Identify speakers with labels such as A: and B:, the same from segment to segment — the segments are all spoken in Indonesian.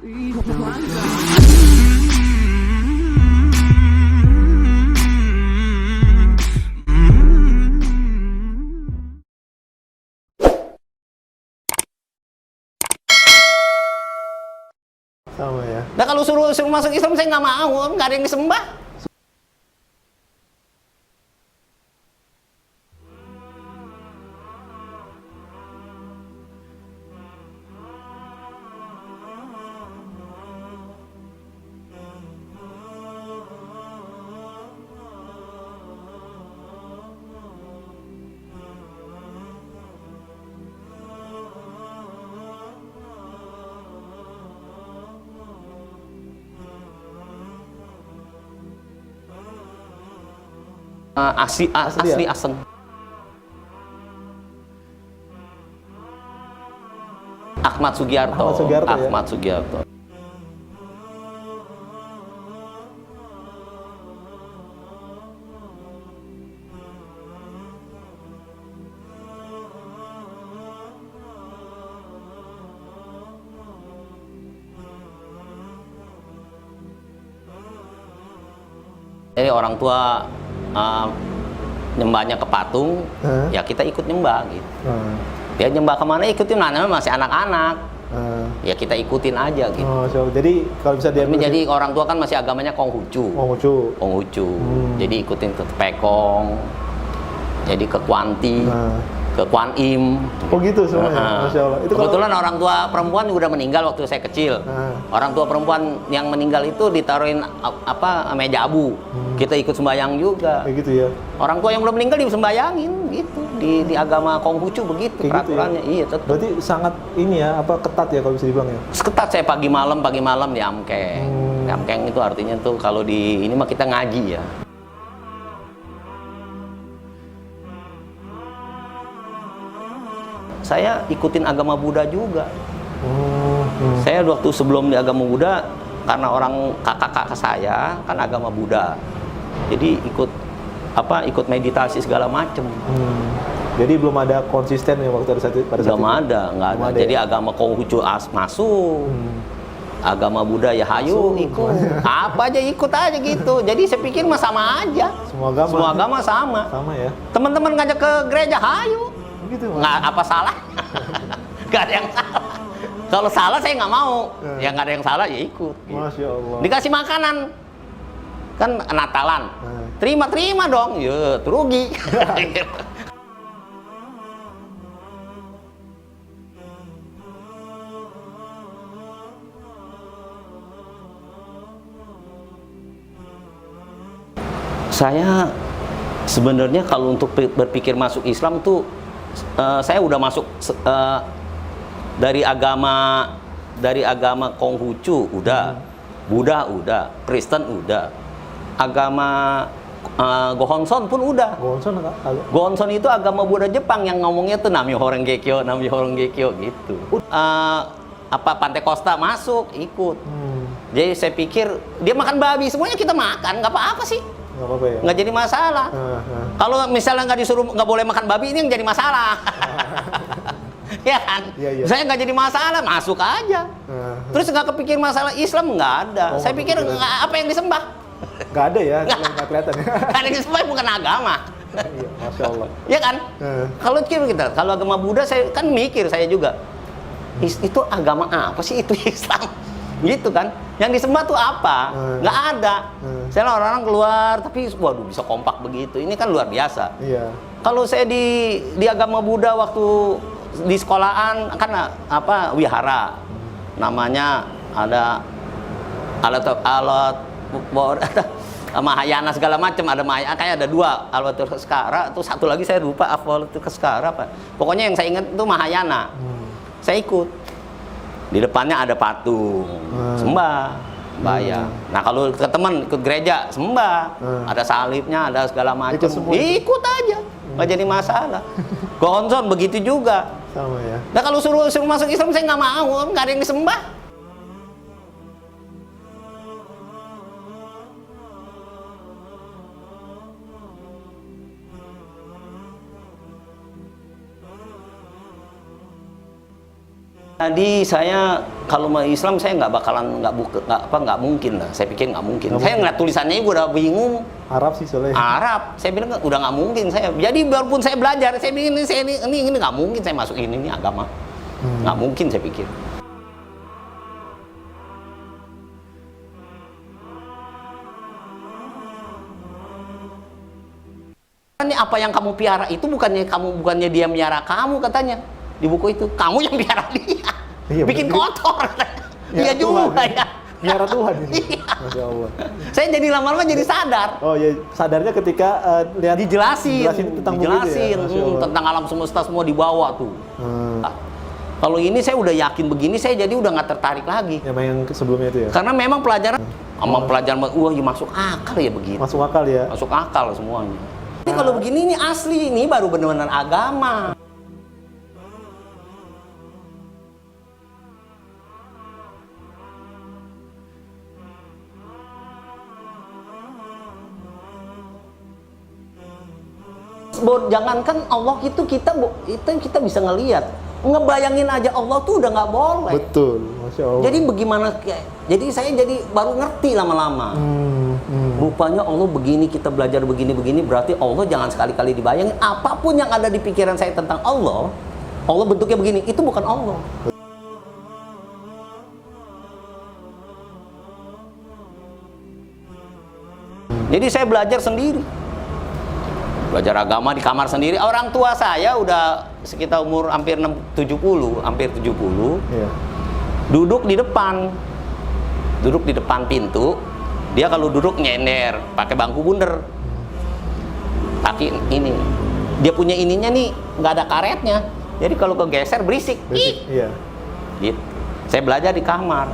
A: Sama ya.
B: Nah kalau suruh masuk Islam saya nggak mau, nggak ada yang disembah. Asli Aseng. Ahmad Sugiarto. Ahmad Sugiarto. Jadi orang tua nyembahnya ke patung, ya kita ikut nyembah gitu. Dia nyembah kemana ikutin, namanya masih anak-anak. Ya kita ikutin aja gitu.
A: Jadi kalau bisa dia
B: jadi orang tua kan masih agamanya Konghucu. Jadi ikutin ke Pekong, jadi ke Kwanti, ke Kwan Im.
A: Oh gitu semuanya. Masya Allah. Itu
B: kebetulan orang tua perempuan udah meninggal waktu saya kecil. Orang tua perempuan yang meninggal itu ditaruhin meja abu. Kita ikut sembahyang juga.
A: Kayak gitu ya.
B: Orang tua yang udah meninggal disembayangin gitu. Di agama Konghucu begitu peraturannya.
A: Gitu ya?
B: Iya, tetap.
A: Berarti sangat ini ya, ketat ya kalau bisa dibilang ya.
B: Ketat, saya pagi malam di Amkeng. Amkeng itu artinya tuh kalau di ini mah kita ngaji ya. Saya ikutin agama Buddha juga. Saya waktu sebelum di agama Buddha, karena orang kakak saya kan agama Buddha, jadi ikut meditasi segala macem.
A: Jadi belum ada konsisten ya waktu pada saat itu?
B: Nggak ada. Jadi ya? Agama Konghucu masuk, agama Buddha ya hayu ikut, apa aja ikut aja gitu. Jadi saya pikir mah sama aja. Semua agama sama.
A: Sama ya.
B: Teman-teman ngajak ke gereja hayu.
A: Gitu,
B: nggak apa salah. Nggak ada yang salah. Kalau salah saya nggak mau. Ya nggak ada yang salah ya ikut gitu.
A: Masya Allah.
B: Dikasih makanan kan Natalan, terima dong, ya rugi. Saya sebenarnya kalau untuk berpikir masuk Islam tuh saya udah masuk dari agama Konghucu udah, Buddha udah, Kristen udah, agama Gohonson pun udah. Gohonson itu agama Buddha Jepang yang ngomongnya tuh Namyo Horengekyo gitu. Pantai Costa masuk ikut. Jadi saya pikir dia makan babi, semuanya kita makan, nggak apa-apa sih. Nggak jadi masalah. Kalau misalnya nggak boleh makan babi, ini yang jadi masalah. Ya kan?
A: Iya.
B: Saya nggak jadi masalah, masuk aja. Terus nggak kepikir masalah Islam, nggak ada. Saya pikir apa yang disembah?
A: Nggak ada ya, nggak kelihatan ya.
B: Karena yang disembah bukan agama.
A: Iya, Masya Allah.
B: Ya kan? Kalau agama Buddha, saya kan mikir saya juga. Itu agama apa sih itu Islam? Gitu kan? Yang disembah tuh apa? Nggak ada. Saya orang-orang keluar, tapi waduh bisa kompak begitu. Ini kan luar biasa.
A: Iya.
B: Kalau saya di agama Buddha waktu di sekolahan kan wihara. Namanya ada alat Mahayana segala macam, ada kayak ada dua, Avalokiteshvara, tuh satu lagi saya lupa Avalokiteshvara apa. Pokoknya yang saya ingat itu Mahayana. Saya ikut. Di depannya ada patung, sembah, bayar. Nah kalau ke teman ikut gereja, sembah, ada salibnya, ada segala macam, ikut aja, nggak jadi masalah. Gohonson begitu juga.
A: Sama ya.
B: Nah kalau suruh masuk Islam saya nggak mau, nggak ada yang disembah. Jadi saya kalau mau Islam saya nggak bakalan nggak mungkin lah. Saya pikir nggak mungkin. Saya ngeliat tulisannya gue udah bingung.
A: Arab sih soalnya.
B: Arab, saya bilang udah nggak mungkin saya. Jadi walaupun saya belajar, saya bilang ini nggak mungkin saya masuk ini agama. Nggak mungkin saya pikir. Ini apa yang kamu piara itu bukannya dia miara kamu katanya di buku itu. Kamu yang piara dia.
A: Iya,
B: bikin kotor. Iya juga ya.
A: Miara Tuhan ini.
B: Iya.
A: Masya Allah.
B: Saya jadi lama-lama jadi sadar.
A: Oh ya, sadarnya ketika lihat
B: Dijelasin
A: tentang buku itu ya? Masya Allah.
B: tentang alam semesta semua dibawa tuh. Kalau ini saya udah yakin begini, saya jadi udah nggak tertarik lagi.
A: Yang sebelumnya itu ya?
B: Karena memang pelajaran sama pelajaran, wah ya masuk akal ya begitu.
A: Masuk akal ya?
B: Masuk akal semuanya. Ini kalau begini ini asli, ini baru benar-benar agama. Jangankan Allah itu kita bisa ngelihat, ngebayangin aja Allah tuh udah nggak boleh.
A: Betul, Masya Allah.
B: Jadi bagaimana? Jadi saya baru ngerti lama-lama. Rupanya Allah begini, kita belajar begini-begini, berarti Allah jangan sekali-kali dibayangin. Apapun yang ada di pikiran saya tentang Allah bentuknya begini, itu bukan Allah. Jadi saya belajar sendiri. Belajar agama di kamar sendiri. Orang tua saya udah sekitar umur hampir 70.
A: Iya.
B: Duduk di depan pintu. Dia kalau duduk nyender, pakai bangku bundar. Kaki ini. Dia punya ininya nih, nggak ada karetnya. Jadi kalau kegeser berisik.
A: Iya.
B: Gitu. Saya belajar di kamar.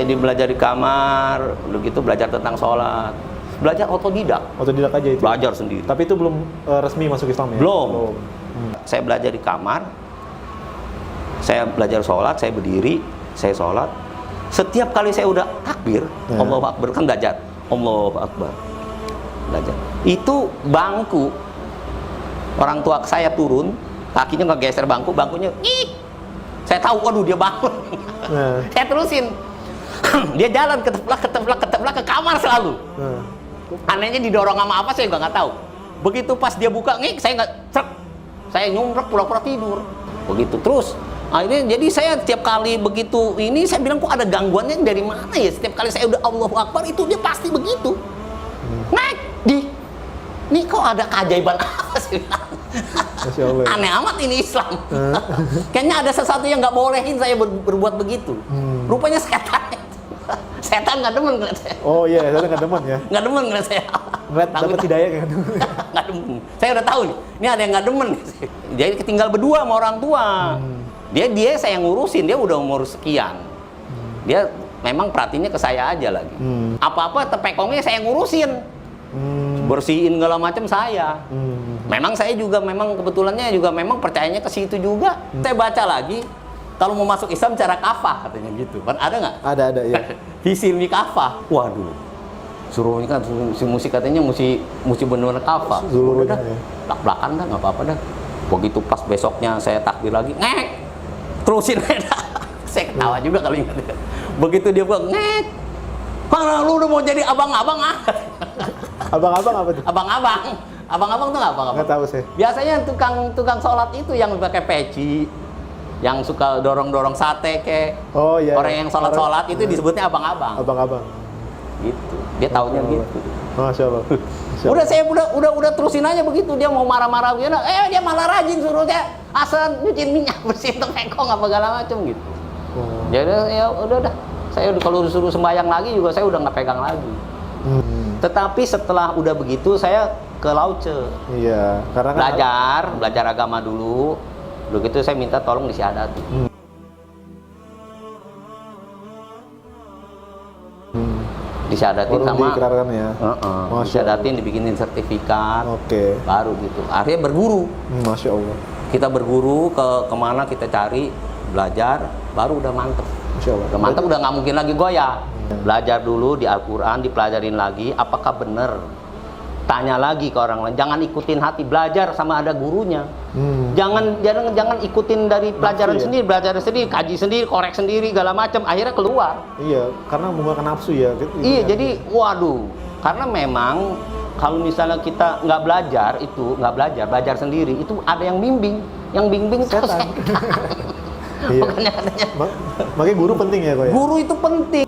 B: Belajar di kamar, begitu belajar tentang sholat. Belajar otodidak
A: aja itu.
B: Belajar sendiri.
A: Tapi itu belum resmi masuk Islam ya?
B: Belum. Saya belajar di kamar. Saya belajar sholat, saya berdiri, saya sholat. Setiap kali saya udah takbir, Allahu Akbar, kan belajar. Allahu Akbar. Belajar. Itu bangku. Orang tua saya turun, kakinya ngegeser bangkunya. Saya tahu, waduh dia bangun. Saya terusin. Dia jalan keteplak ke kamar selalu. Anehnya didorong sama apa saya nggak tahu. Begitu pas dia buka saya nggak trek, saya nyumrek pura-pura tidur. Begitu terus. Akhirnya jadi saya setiap kali begitu ini saya bilang kok ada gangguannya dari mana ya? Setiap kali saya udah Allahu Akbar itu dia pasti begitu. Nih kok ada keajaiban apa sih?
A: Masya Allah.
B: Aneh amat ini Islam. Kayaknya ada sesuatu yang nggak bolehin saya berbuat begitu. Rupanya setan nggak demen ngeliat saya.
A: Oh iya, setan nggak demen ya?
B: Nggak demen ngeliat saya.
A: Ngeliat dapat hidayah nggak demen?
B: Nggak demen. Saya udah tahu nih, ini ada yang nggak demen. Jadi ketinggal berdua sama orang tua. Dia saya ngurusin, dia udah umur sekian. Dia memang perhatiannya ke saya aja lagi. Apa-apa tepekongnya saya ngurusin. Bersihin segala macam saya. Memang saya juga kebetulannya juga percayanya ke situ juga. Saya baca lagi. Kalau mau masuk Islam cara kafah katanya gitu. Kan ada nggak? Ada ya. Hisilmi kafah. Waduh. Suruh ini kan si musik katanya mesti benar-benar kafah. Udah dah. Belak-belakan dah nggak apa-apa dah. Begitu pas besoknya saya takbir lagi, terusin aja. Saya ketawa juga kalau ingat. Begitu dia bilang, "Kalau lu udah mau jadi abang-abang ah."
A: Abang-abang apa tuh?
B: Abang-abang tuh apa?
A: Nggak tahu sih.
B: Biasanya tukang sholat itu yang pakai peci. Yang suka dorong-dorong sate
A: Oh iya.
B: Orang yang sholat itu disebutnya abang-abang.
A: Abang-abang.
B: Gitu. Dia taunya gitu.
A: Masya Allah.
B: Udah saya udah terusin aja begitu. Dia mau marah-marah gitu. Dia malah rajin suruh dia asal nyuciin minyak, bersihin tepekong apa segala macam gitu. Jadi ya udah. Saya kalau disuruh sembahyang lagi juga saya udah nggak pegang lagi. Tetapi setelah udah begitu saya ke Lauce.
A: Iya, karena
B: belajar agama dulu. Begitu saya minta tolong disyahadati. Disyahadatin sama
A: diikrarkan ya.
B: Disyahadatin, dibikinin sertifikat.
A: Oke.
B: Baru gitu. Akhirnya berguru.
A: Masya Allah.
B: Kita berguru kemana kita cari, belajar, baru udah mantep.
A: Masya Allah.
B: Udah mantep, udah nggak mungkin lagi goyah. Belajar dulu di Al-Quran, dipelajarin lagi, apakah benar tanya lagi ke orang lain. Jangan ikutin hati, belajar sama ada gurunya. Jangan ikutin dari pelajaran
A: Nafsu, ya?
B: sendiri, belajar sendiri, kaji sendiri, korek sendiri, segala macam. Akhirnya keluar.
A: Iya, karena menggunakan nafsu ya. Gitu,
B: Iya,
A: ya.
B: jadi waduh. Karena memang kalau misalnya kita nggak belajar sendiri, itu ada yang bimbing. Yang bimbing itu
A: Setan.
B: setan.
A: Iya.
B: Makanya katanya
A: Makanya guru penting ya kok ya.
B: guru itu penting.